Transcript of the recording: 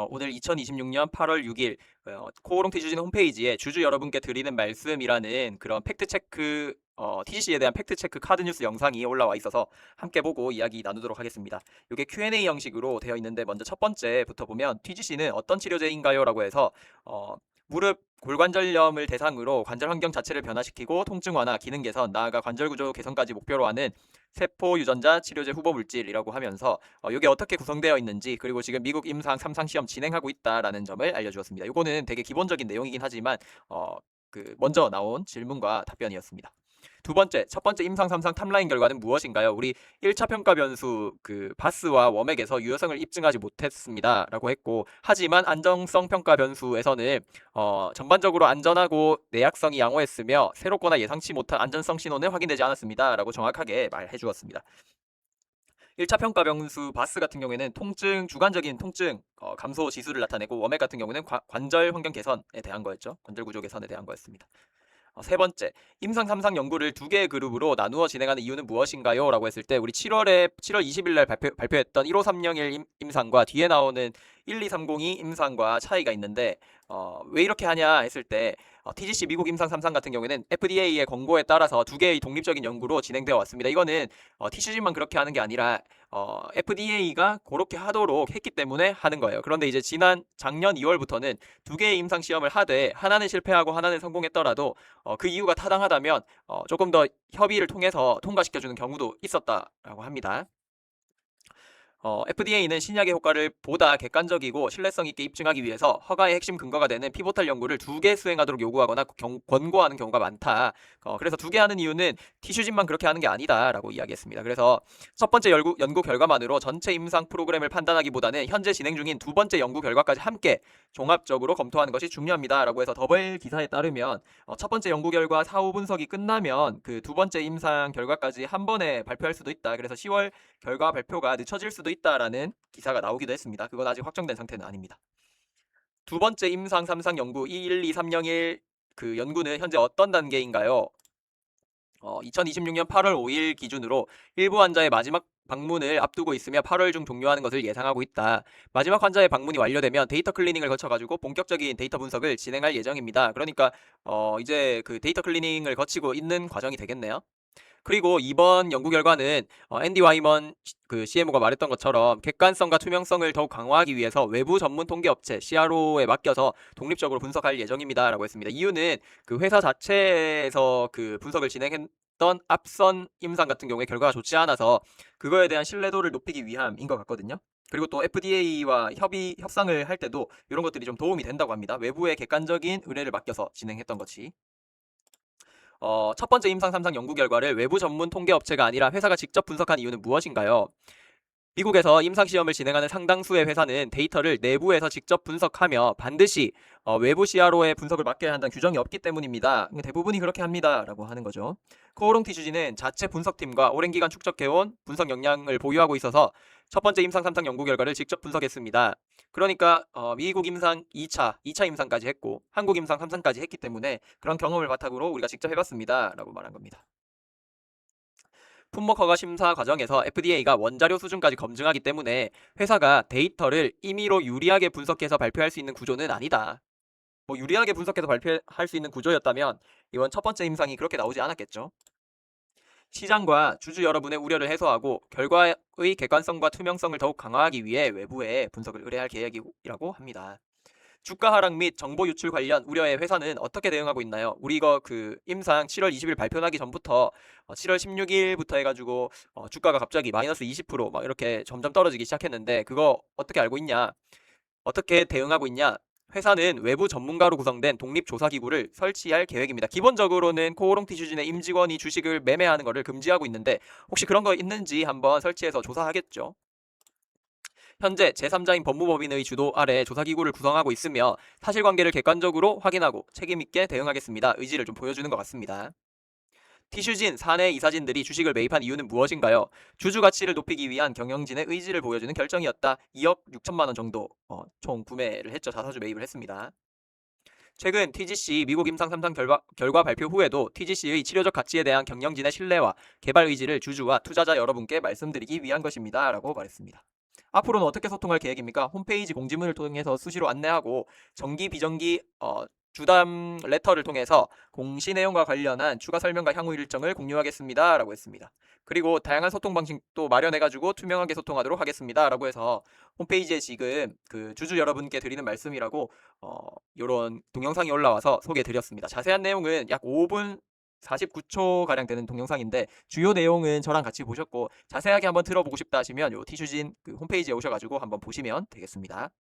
오늘 2026년 8월 6일 코오롱 티주진 홈페이지에 주주 여러분께 드리는 말씀이라는 그런 팩트체크 TGC에 대한 팩트체크 카드 뉴스 영상이 올라와 있어서 함께 보고 이야기 나누도록 하겠습니다. 이게 Q&A 형식으로 되어 있는데 먼저 첫 번째부터 보면 TGC는 어떤 치료제인가요? 라고 해서 무릎 골관절염을 대상으로 관절 환경 자체를 변화시키고 통증 완화, 기능 개선, 나아가 관절 구조 개선까지 목표로 하는 세포 유전자 치료제 후보 물질이라고 하면서 이게 어떻게 구성되어 있는지, 그리고 지금 미국 임상 3상 시험 진행하고 있다라는 점을 알려주었습니다. 이거는 되게 기본적인 내용이긴 하지만 먼저 나온 질문과 답변이었습니다. 두 번째, 첫 번째 임상 3상 탑라인 결과는 무엇인가요? 우리 1차 평가 변수 바스와 웜액에서 유효성을 입증하지 못했습니다 라고 했고, 하지만 안정성 평가 변수에서는 전반적으로 안전하고 내약성이 양호했으며 새롭거나 예상치 못한 안전성 신호는 확인되지 않았습니다 라고 정확하게 말해 주었습니다. 1차 평가 변수 바스 같은 경우에는 주관적인 통증 감소 지수를 나타내고, 웜액 같은 경우는 관절 환경 개선에 대한 거였죠. 관절 구조 개선에 대한 거였습니다. 세 번째, 임상 3상 연구를 두 개의 그룹으로 나누어 진행하는 이유는 무엇인가요? 라고 했을 때, 우리 7월 20일 날 발표했던 15301 임상과 뒤에 나오는 12302 임상과 차이가 있는데, 왜 이렇게 하냐 했을 때, TGC 미국 임상 3상 같은 경우에는 FDA의 권고에 따라서 두 개의 독립적인 연구로 진행되어 왔습니다. 이거는 TGC만 그렇게 하는 게 아니라 FDA가 그렇게 하도록 했기 때문에 하는 거예요. 그런데 이제 작년 2월부터는 두 개의 임상 시험을 하되 하나는 실패하고 하나는 성공했더라도 그 이유가 타당하다면 조금 더 협의를 통해서 통과시켜주는 경우도 있었다라고 합니다. FDA는 신약의 효과를 보다 객관적이고 신뢰성 있게 입증하기 위해서 허가의 핵심 근거가 되는 피보탈 연구를 2개 수행하도록 요구하거나 권고하는 경우가 많다. 그래서 2개 하는 이유는 티슈진만 그렇게 하는 게 아니다라고 이야기했습니다. 그래서 첫 번째 연구 결과만으로 전체 임상 프로그램을 판단하기보다는 현재 진행 중인 두 번째 연구 결과까지 함께 종합적으로 검토하는 것이 중요합니다라고 해서 더블 기사에 따르면 첫 번째 연구 결과 사후 분석이 끝나면 그 두 번째 임상 결과까지 한 번에 발표할 수도 있다. 그래서 10월 결과 발표가 늦춰질 수도 있다라는 기사가 나오기도 했습니다. 그건 아직 확정된 상태는 아닙니다. 두 번째 임상 3상 연구 212301 그 연구는 현재 어떤 단계인가요? 2026년 8월 5일 기준으로 일부 환자의 마지막 방문을 앞두고 있으며 8월 중 종료하는 것을 예상하고 있다. 마지막 환자의 방문이 완료되면 데이터 클리닝을 거쳐가지고 본격적인 데이터 분석을 진행할 예정입니다. 그러니까 이제 그 데이터 클리닝을 거치고 있는 과정이 되겠네요. 그리고 이번 연구 결과는 앤디 와이먼 CMO가 말했던 것처럼 객관성과 투명성을 더욱 강화하기 위해서 외부 전문 통계업체 CRO에 맡겨서 독립적으로 분석할 예정입니다 라고 했습니다. 이유는 그 회사 자체에서 그 분석을 진행했던 앞선 임상 같은 경우에 결과가 좋지 않아서 그거에 대한 신뢰도를 높이기 위함인 것 같거든요. 그리고 또 FDA와 협상을 할 때도 이런 것들이 좀 도움이 된다고 합니다. 외부의 객관적인 의뢰를 맡겨서 진행했던 것이. 첫 번째 임상 3상 연구 결과를 외부 전문 통계 업체가 아니라 회사가 직접 분석한 이유는 무엇인가요? 미국에서 임상시험을 진행하는 상당수의 회사는 데이터를 내부에서 직접 분석하며 반드시 외부 CRO의 분석을 맡겨야 한다는 규정이 없기 때문입니다. 대부분이 그렇게 합니다 라고 하는 거죠. 코오롱 티슈지는 자체 분석팀과 오랜 기간 축적해온 분석 역량을 보유하고 있어서 첫 번째 임상 3상 연구 결과를 직접 분석했습니다. 그러니까 미국 임상 2차 임상까지 했고 한국 임상 3상까지 했기 때문에 그런 경험을 바탕으로 우리가 직접 해봤습니다 라고 말한 겁니다. 품목 허가 심사 과정에서 FDA가 원자료 수준까지 검증하기 때문에 회사가 데이터를 임의로 유리하게 분석해서 발표할 수 있는 구조는 아니다. 뭐 유리하게 분석해서 발표할 수 있는 구조였다면 이번 첫 번째 임상이 그렇게 나오지 않았겠죠. 시장과 주주 여러분의 우려를 해소하고 결과의 객관성과 투명성을 더욱 강화하기 위해 외부에 분석을 의뢰할 계획이라고 합니다. 주가 하락 및 정보 유출 관련 우려에 회사는 어떻게 대응하고 있나요? 우리 이거 임상 7월 20일 발표나기 전부터 7월 16일부터 해가지고 주가가 갑자기 마이너스 20%막 이렇게 점점 떨어지기 시작했는데 그거 어떻게 알고 있냐? 어떻게 대응하고 있냐? 회사는 외부 전문가로 구성된 독립조사기구를 설치할 계획입니다. 기본적으로는 코오롱 티슈진의 임직원이 주식을 매매하는 것을 금지하고 있는데 혹시 그런 거 있는지 한번 설치해서 조사하겠죠. 현재 제3자인 법무법인의 주도 아래 조사기구를 구성하고 있으며 사실관계를 객관적으로 확인하고 책임있게 대응하겠습니다. 의지를 좀 보여주는 것 같습니다. 티슈진 사내 이사진들이 주식을 매입한 이유는 무엇인가요? 주주 가치를 높이기 위한 경영진의 의지를 보여주는 결정이었다. 2억 6천만 원 정도 총 구매를 했죠. 자사주 매입을 했습니다. 최근 TGC 미국 임상 3상 결과 발표 후에도 TGC의 치료적 가치에 대한 경영진의 신뢰와 개발 의지를 주주와 투자자 여러분께 말씀드리기 위한 것입니다. 라고 말했습니다. 앞으로는 어떻게 소통할 계획입니까? 홈페이지 공지문을 통해서 수시로 안내하고 정기 비정기 주담 레터를 통해서 공시 내용과 관련한 추가 설명과 향후 일정을 공유하겠습니다라고 했습니다. 그리고 다양한 소통 방식도 마련해가지고 투명하게 소통하도록 하겠습니다라고 해서 홈페이지에 지금 그 주주 여러분께 드리는 말씀이라고 이런 동영상이 올라와서 소개해드렸습니다. 자세한 내용은 약 5분 49초 가량 되는 동영상인데 주요 내용은 저랑 같이 보셨고 자세하게 한번 들어보고 싶다 하시면 요 티슈진 그 홈페이지에 오셔가지고 한번 보시면 되겠습니다.